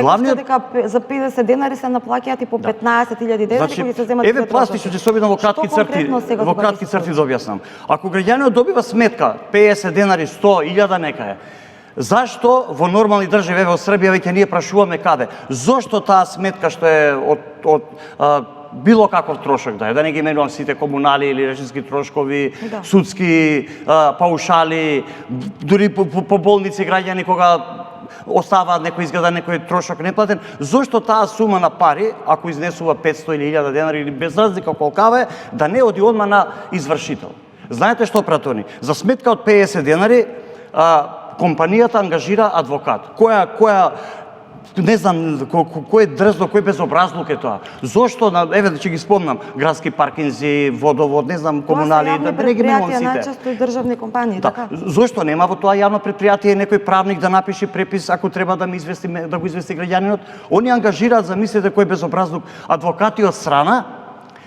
Главниот дека за 50 денари се наплаќаат и по 15.000 денари кои се земат. Еве пластично ќе се обидам во кратки црти да објаснам. Ако граѓанинот добива сметка 50 денари, 100, 1000 некаде, зашто во нормални држави, во Србија веќе ние прашуваме каде? Зошто таа сметка што е од било каков трошок да не ги менувам сите комунали или речиски трошкови, судски паушали, дури по болници граѓани кога оставаат некој изгледа некој трошок неплатен, зошто таа сума на пари, ако изнесува 500 или 1000 денари или без разлика колкава е, да не оди одма на извршител? Знаете што прават они? За сметка од 50 денари компанијата ангажира адвокат. Која не знам кој дрзно, кој безобразлук е тоа. Зошто, еве ќе ги спомнам, градски паркинзи, водовод, не знам, комунали, да не ги менувам сите. Најчесто и државни компании, така? Зошто нема во тоа јавно предпријатие некој правник да напише препис ако треба да го извести граѓанинот? Они ангажираат, замислете кој безобразлук, адвокати од страна,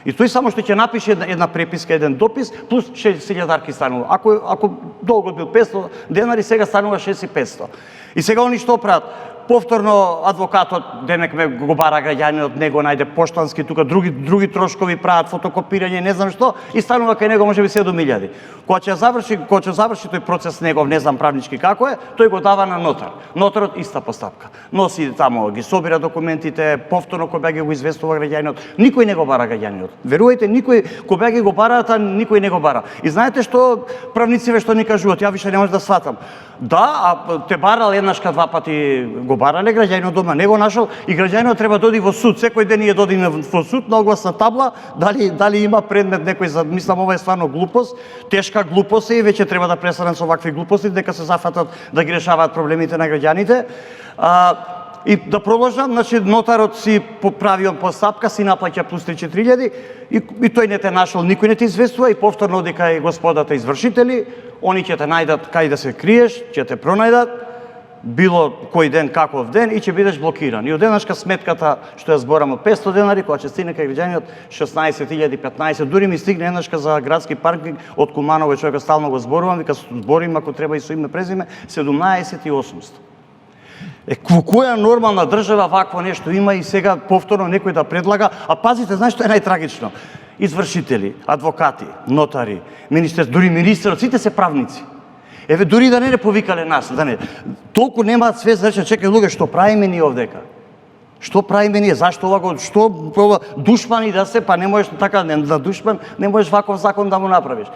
и тој само што ќе напише една преписка, еден допис, плюс 6000 станува. Ако долгот бил 500 денари, сега станува 6500. И сега они што прават? Повторно адвокатот денекме го бара граѓанинот, него најде поштански, тука други трошкови прават, фотокопирање, не знам што, и станува кај него можеби 7000. Кога ќе заврши тој процес негов, не знам правнички како е, тој го дава на нотар. Нотарот иста постапка. Носи тамо, ги собира документите, повторно кога ги го известува граѓанинот. Никој не го бара граѓанинот. Верувајте, никој кога ги го бараат, никој не го бара. И знаете што правниците што ни кажуваат, ја више не можам да сватам. Да, те барал еднашка два пати го барале, граѓанинот дома не го нашол и граѓанинот треба да оди во суд. Секој ден ние додиме во суд на огласна табла, дали има предмет некој за, мислам ова е стварно глупост, тешка глупост и веќе треба да престанат со вакви глупости, дека се зафатат да ги решаваат проблемите на граѓаните. И да продолжам, значи нотарот си поправио постапка, си наплаќа плюс 3-4000 и тој не те нашол, никој не те известува и повторно оди кај господата извршители, они ќе те најдат кај да се криеш, ќе те пронајдат, било кој ден, каков ден и ќе бидеш блокиран. И од денашка сметката што ја зборам од 500 денари, кога ќе стигне кај граѓанинот 16.000, 15, дури ми стигне еднашка за градски паркинг од Куманово, човека стално го зборувам, вика зборим ако треба и со име презиме, 17.800. Во која нормална држава вакво нешто има и сега повторно некој да предлага, а пазите, знаеш што е најтрагично? Извршители, адвокати, нотари, дури министерот, сите се правници. Еве дури да не повикале нас, толку немаат свест да рече, чекај луѓе, што правиме ние овдека? Што правиме ние? Зашто душмани да се, па не можеш така, на душман не можеш ваков закон да му направиш.